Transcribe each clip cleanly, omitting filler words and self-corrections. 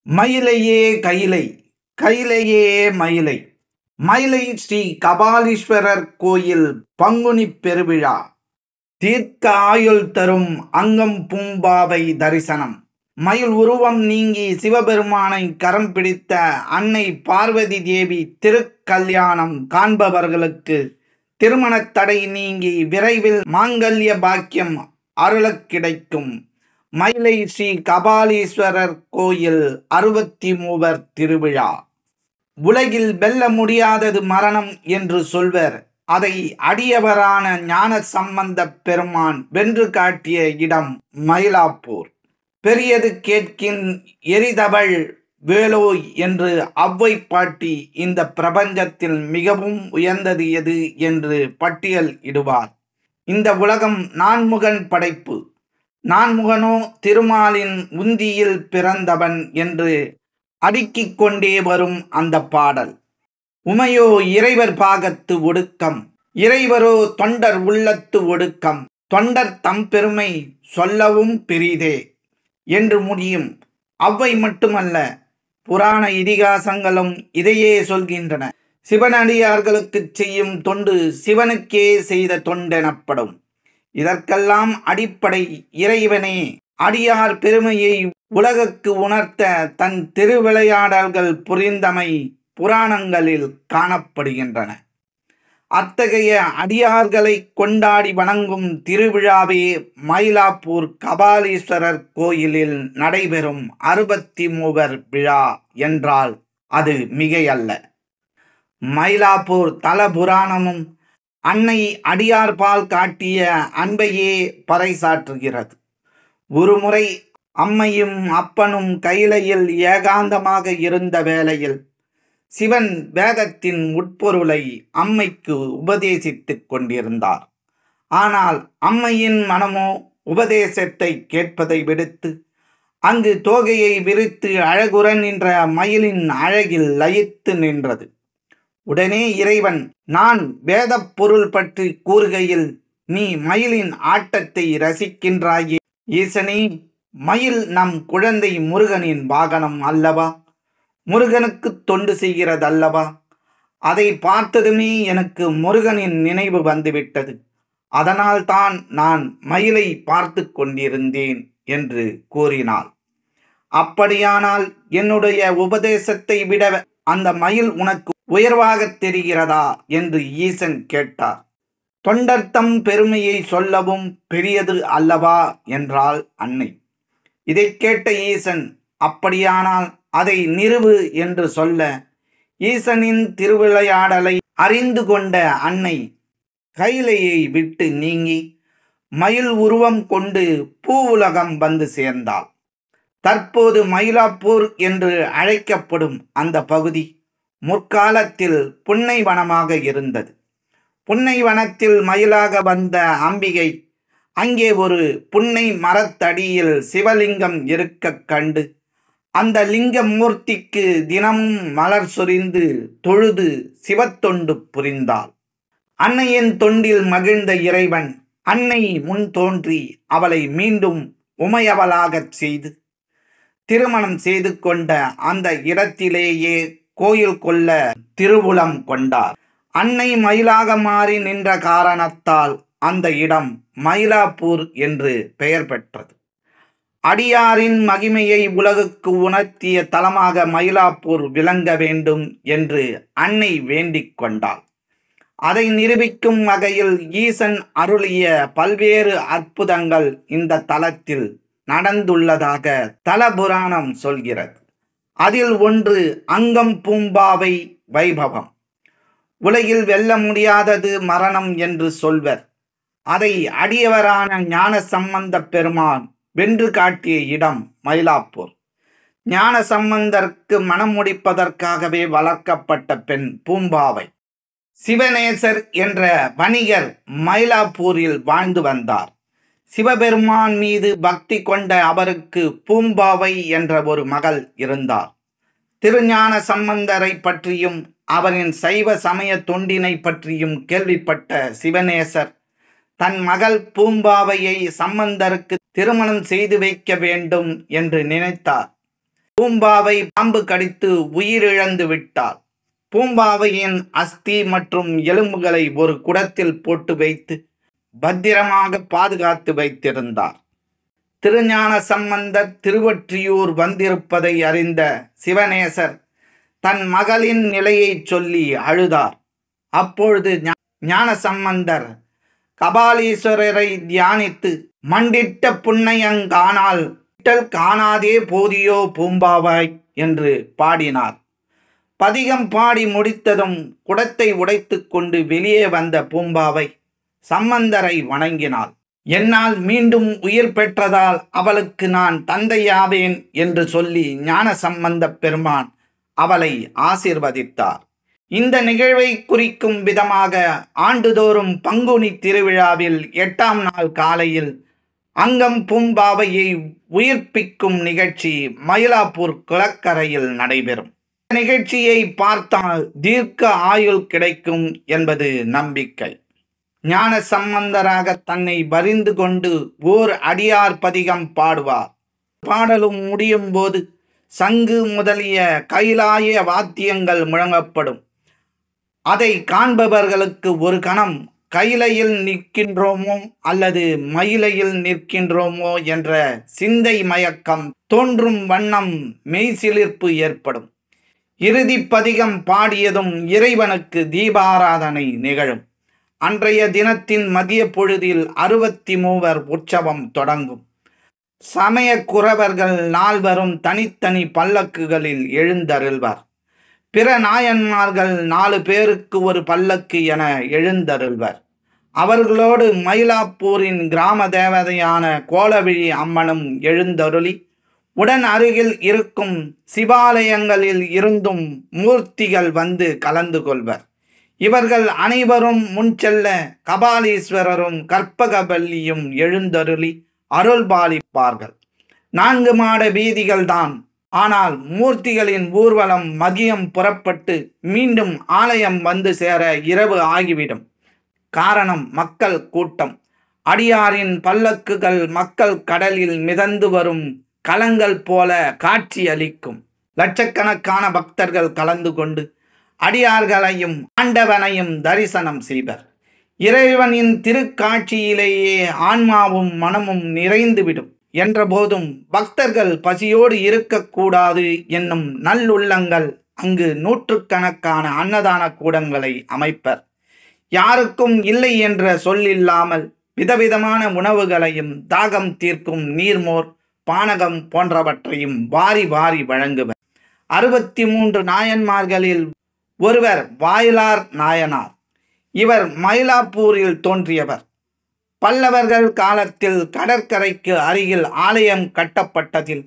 மயிலையே கயிலை, கயிலையே மயிலை. மயிலை ஸ்ரீ கபாலீஸ்வரர் கோயில் பங்குனி பெருவிழா. தீர்க்க ஆயுள் தரும் அங்கம் பூம்பாவை தரிசனம். மயில் உருவம் நீங்கி சிவபெருமானை கரம் பிடித்த அன்னை பார்வதி தேவி திருக்கல்யாணம் காண்பவர்களுக்கு திருமணத் தடை நீங்கி விரைவில் மாங்கல்ய பாக்கியம் அருளக் கிடைக்கும். மயிலை ஸ்ரீ கபாலீஸ்வரர் கோயில் 63 திருவிழா. உலகில் வெல்ல முடியாதது மரணம் என்று சொல்வர். அதை அடியவரான ஞான சம்பந்த பெருமான் வென்று காட்டிய இடம் மயிலாப்பூர். பெரியது கேட்கின் எரிதவள் வேலோய் என்று அவ்வை பாட்டி இந்த பிரபஞ்சத்தில் மிகவும் உயர்ந்தது எது என்று பட்டியல் இடுவார். இந்த உலகம் நான்முகன் படைப்பு. நான்முகனோ திருமாலின் உந்தியில் பிறந்தவன் என்று அடுக்கிக் கொண்டே வரும் அந்த பாடல். உமையோ இறைவர் பாகத்து ஒடுக்கம், இறைவரோ தொண்டர் உள்ளத்து ஒடுக்கம். தொண்டர் தம் பெருமை சொல்லவும் பெரிதே என்று முடியும். அவ்வை மட்டுமல்ல, புராண இதிகாசங்களும் இதையே சொல்கின்றன. சிவனடியார்களுக்கு செய்யும் தொண்டு சிவனுக்கே செய்த தொண்டெனப்படும். இதற்கெல்லாம் அடிப்படை இறைவனே அடியார் பெருமையை உலகுக்கு உணர்த்த தன் திருவிளையாடல்கள் புரிந்தமை புராணங்களில் காணப்படுகின்றன. அத்தகைய அடியார்களை கொண்டாடி வணங்கும் திருவிழாவே மயிலாப்பூர் கபாலீஸ்வரர் கோயிலில் நடைபெறும் 63 விழா என்றால் அது மிகையல்ல. மயிலாப்பூர் தல புராணமும் அன்னை அடியார்பால் காட்டிய அன்பையே பறைசாற்றுகிறது. ஒருமுறை அம்மையும் அப்பனும் கைலையில் ஏகாந்தமாக இருந்த வேளையில் சிவன் வேதத்தின் உட்பொருளை அம்மைக்கு உபதேசித்துக் கொண்டிருந்தார். ஆனால் அம்மையின் மனமோ உபதேசத்தை கேட்பதை விடுத்து அங்கு தோகையை விரித்து அழகுற நின்ற மயிலின் அழகில் லயித்து நின்றது. உடனே இறைவன், நான் வேத பொருள் பற்றி கூறுகையில் நீ மயிலின் ஆட்டத்தை ரசிக்கின்றாயே ஈசனே, மயில் நம் குழந்தை முருகனின் வாகனம் அல்லவா? முருகனுக்கு தொண்டு செய்கிறதல்லவா? அதை பார்த்ததுமே எனக்கு முருகனின் நினைவு வந்துவிட்டது. அதனால்தான் நான் மயிலை பார்த்து கொண்டிருந்தேன் என்று கூறினாள். அப்படியானால் என்னுடைய உபதேசத்தை விட அந்த மயில் உனக்கு உயர்வாக தெரிகிறதா என்று ஈசன் கேட்டார். தொண்டர்த்தம் பெருமையை சொல்லவும் பெரியது அல்லவா என்றாள் அன்னை. இதை கேட்ட ஈசன், அப்படியானால் அதை நிறுவு என்று சொல்ல, ஈசனின் திருவிளையாடலை அறிந்து கொண்ட அன்னை கைலையை விட்டு நீங்கி மயில் உருவம் கொண்டு பூவுலகம் வந்து சேர்ந்தாள். தற்போது மயிலாப்பூர் என்று அழைக்கப்படும் அந்த பகுதி முற்காலத்தில் புன்னை வனமாக இருந்தது. புன்னை வனத்தில் மயிலாக வந்த அம்பிகை அங்கே ஒரு புன்னை மரத்தடியில் சிவலிங்கம் இருக்க கண்டு அந்த லிங்க மூர்த்திக்கு தினமும் மலர் சொரிந்து தொழுது சிவத்தொண்டு புரிந்தாள். அன்னையின் தொண்டில் மகிழ்ந்த இறைவன் அன்னை முன் தோன்றி அவளை மீண்டும் உமையவளாகச் செய்து திருமணம் செய்து கொண்ட அந்த இடத்திலேயே கோயில் கொள்ள திருவுளம் கொண்டார். அன்னை மயிலாக மாறி நின்ற காரணத்தால் அந்த இடம் மயிலாப்பூர் என்று பெயர் பெற்றது. அடியாரின் மகிமையை உலகுக்கு உணர்த்திய தலமாக மயிலாப்பூர் விளங்க வேண்டும் என்று அன்னை வேண்டிக் கொண்டாள். அதை நிரூபிக்கும் வகையில் ஈசன் அருளிய பல்வேறு அற்புதங்கள் இந்த தலத்தில் நடந்துள்ளதாக தல புராணம் சொல்கிறது. அதில் ஒன்று அங்கம் பூம்பாவை வைபவம். உலகில் வெல்ல முடியாதது மரணம் என்று சொல்வர். அதை அடியவரான ஞான சம்பந்த பெருமான் வென்று காட்டிய இடம் மயிலாப்பூர். ஞான சம்பந்தருக்கு மனம் முடிப்பதற்காகவே வளர்க்கப்பட்ட பெண் பூம்பாவை. சிவநேசர் என்ற வணிகர் மயிலாப்பூரில் வாழ்ந்து வந்தார். சிவபெருமான் மீது பக்தி கொண்ட அவருக்கு பூம்பாவை என்ற ஒரு மகள் இருந்தார். திருஞான சம்பந்தரை பற்றியும் அவரின் சைவ சமய தொண்டினை பற்றியும் கேள்விப்பட்ட சிவநேசர் தன் மகள் பூம்பாவையை சம்பந்தருக்கு திருமணம் செய்து வைக்க வேண்டும் என்று நினைத்தார். பூம்பாவை பாம்பு கடித்து உயிரிழந்து விட்டாள். பூம்பாவையின் அஸ்தி மற்றும் எலும்புகளை ஒரு குடத்தில் போட்டு வைத்து பத்திரமாக பாதுகாத்து வைத்திருந்தார். திருஞான சம்பந்தர் திருவொற்றியூர் வந்திருப்பதை அறிந்த சிவநேசர் தன் மகளின் நிலையை சொல்லி அழுதார். அப்பொழுது ஞானசம்பந்தர் கபாலீஸ்வரரை தியானித்து மண்டிட்ட புன்னையங்கானால் காணாதே போதியோ பூம்பாவாய் என்று பாடினார். பதிகம் பாடி முடித்ததும் குடத்தை உடைத்து கொண்டு வெளியே வந்த பூம்பாவை சம்பந்தரை வணங்கினாள். என்னால் மீண்டும் உயிர் பெற்றதால் அவளுக்கு நான் தந்தையாவேன் என்று சொல்லி ஞானசம்பந்த பெருமான் அவளை ஆசீர்வதித்தார். இந்த நிகழ்வை குறிக்கும் விதமாக ஆண்டுதோறும் பங்குனி திருவிழாவில் 8ஆம் நாள் காலையில் அங்கம் பூம்பாவையை உயிர்ப்பிக்கும் நிகழ்ச்சி மயிலாப்பூர் குளக்கரையில் நடைபெறும். இந்த நிகழ்ச்சியை பார்த்தால் தீர்க்க ஆயுள் கிடைக்கும் என்பது நம்பிக்கை. ஞான சம்பந்தராக தன்னை வரிந்து கொண்டு ஓர் அடியார் பதிகம் பாடுவார். பாடலும் முடியும் போது சங்கு முதலிய கைலாய வாத்தியங்கள் முழங்கப்படும். அதை காண்பவர்களுக்கு ஒரு கணம் கைலையில் நிற்கின்றோமோ அல்லது மயிலையில் நிற்கின்றோமோ என்ற சிந்தை மயக்கம் தோன்றும் வண்ணம் மெய்சிலிர்ப்பு ஏற்படும். இறுதி பதிகம் பாடியதும் இறைவனுக்கு தீபாராதனை நிகழும். அன்றைய தினத்தின் மதிய பொழுதில் 63 உற்சவம் தொடங்கும். சமய குரவர்கள் 4 தனித்தனி பல்லக்குகளில் எழுந்தருள்வர். பிற நாயன்மார்கள் 4 பேருக்கு ஒரு பல்லக்கு என எழுந்தருள்வர். அவர்களோடு மயிலாப்பூரின் கிராம தேவதையான கோலவிழி அம்மனும் எழுந்தருளி உடன் அருகில் இருக்கும் சிவாலயங்களில் இருந்தும் மூர்த்திகள் வந்து கலந்து கொள்வர். இவர்கள் அனைவரும் முன்செல்ல கபாலீஸ்வரரும் கற்பகவல்லியும் எழுந்தருளி அருள்பாலிப்பார்கள். 4 மாட வீதிகள்தான். ஆனால் மூர்த்திகளின் ஊர்வலம் மதியம் புறப்பட்டு மீண்டும் ஆலயம் வந்து சேர இரவு ஆகிவிடும். காரணம் மக்கள் கூட்டம். அடியாரின் பல்லக்குகள் மக்கள் கடலில் மிதந்து வரும் கலங்கள் போல காட்சி அளிக்கும். லட்சக்கணக்கான பக்தர்கள் கலந்து கொண்டு அடியார்களையும் ஆண்டவனையும் தரிசனம் செய்வர். இறைவனின் திருக்காட்சியிலேயே ஆன்மாவும் மனமும் நிறைந்துவிடும். என்றபோதும் பக்தர்கள் பசியோடு இருக்கக்கூடாது என்னும் நல்லுள்ளங்கள் அங்கு நூற்றுக்கணக்கான அன்னதான கூடங்களை அமைப்பர். யாருக்கும் இல்லை என்ற சொல்லில்லாமல் விதவிதமான உணவுகளையும் தாகம் தீர்க்கும் நீர்மோர் பானகம் போன்றவற்றையும் வாரி வாரி வழங்குவர். 63 நாயன்மார்களில் ஒருவர் வாயிலார் நாயனார். இவர் மயிலாப்பூரில் தோன்றியவர். பல்லவர்கள் காலத்தில் கடற்கரைக்கு அருகில் ஆலயம் கட்டப்பட்டதில்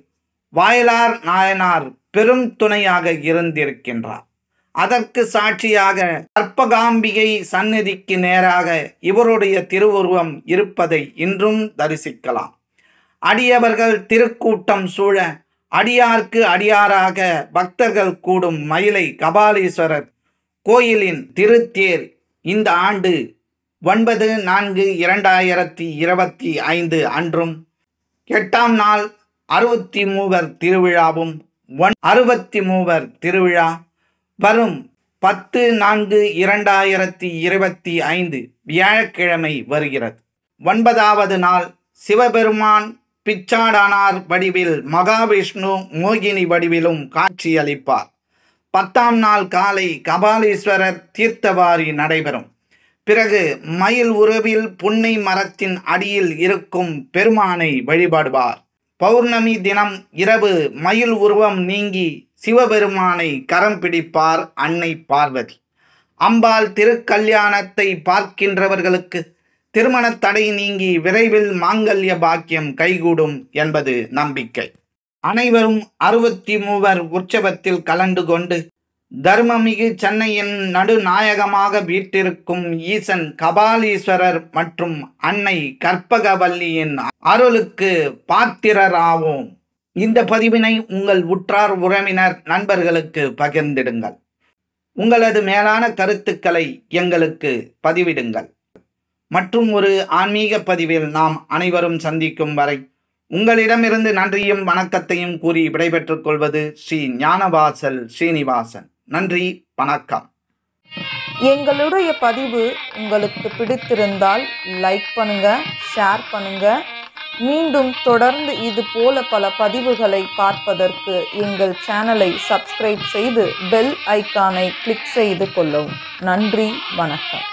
வாயிலார் நாயனார் பெரும் துணையாக இருந்திருக்கின்றார். அதற்கு சாட்சியாக கற்பகாம்பிகை சந்நிதிக்கு நேராக இவருடைய திருவுருவம் இருப்பதை இன்றும் தரிசிக்கலாம். அடியவர்கள் திருக்கூட்டம் சூழ அடியார்க்கு அடியாராக பக்தர்கள் கூடும் மயிலை கபாலீஸ்வரர் கோயிலின் திருத்தேர் இந்த ஆண்டு 9/4/2025 அன்றும் 8ஆம் நாள் 63 திருவிழாவும் 63 திருவிழா வரும் 10/4/2025 வியாழக்கிழமை வருகிறது. 9வது நாள் சிவபெருமான் பிச்சாடானார் வடிவில் மகாவிஷ்ணு மோகினி வடிவிலும் காட்சியளிப்பார். 10ஆம் நாள் காலை கபாலீஸ்வரர் தீர்த்தவாரி நடைபெறும். பிறகு மயில் உருவில் புன்னை மரத்தின் அடியில் இருக்கும் பெருமானை வழிபடுவார். பௌர்ணமி தினம் இரவு மயில் உருவம் நீங்கி சிவபெருமானை கரம் பிடிப்பார் அன்னை பார்வதி. அம்பாள் திருக்கல்யாணத்தை பார்க்கின்றவர்களுக்கு திருமண தடை நீங்கி விரைவில் மாங்கல்ய பாக்கியம் கைகூடும் என்பது நம்பிக்கை. அனைவரும் 63 உற்சவத்தில் கலந்து கொண்டு தர்மமிகு சென்னையின் நடுநாயகமாக வீற்றிருக்கும் ஈசன் கபாலீஸ்வரர் மற்றும் அன்னை கற்பகவல்லியின் அருளுக்கு பாத்திரராவோம். இந்த பதிவினை உங்கள் உற்றார் உறவினர் நண்பர்களுக்கு பகிர்ந்திடுங்கள். உங்களது மேலான கருத்துக்களை எங்களுக்கு பதிவிடுங்கள். மற்றும் ஒரு ஆன்மீக பதிவில் நாம் அனைவரும் சந்திக்கும் வரை உங்களிடமிருந்து நன்றியும் வணக்கத்தையும் கூறி விடைபெற்றுக் கொள்வது ஸ்ரீ ஞானவாசல் ஸ்ரீனிவாசன். நன்றி, வணக்கம். எங்களுடைய பதிவு உங்களுக்கு பிடித்திருந்தால் லைக் பண்ணுங்க, ஷேர் பண்ணுங்க. மீண்டும் தொடர்ந்து இது போல பல பதிவுகளை பார்ப்பதற்கு எங்கள் சேனலை சப்ஸ்கிரைப் செய்து பெல் ஐக்கானை கிளிக் செய்து கொள்ளவும். நன்றி, வணக்கம்.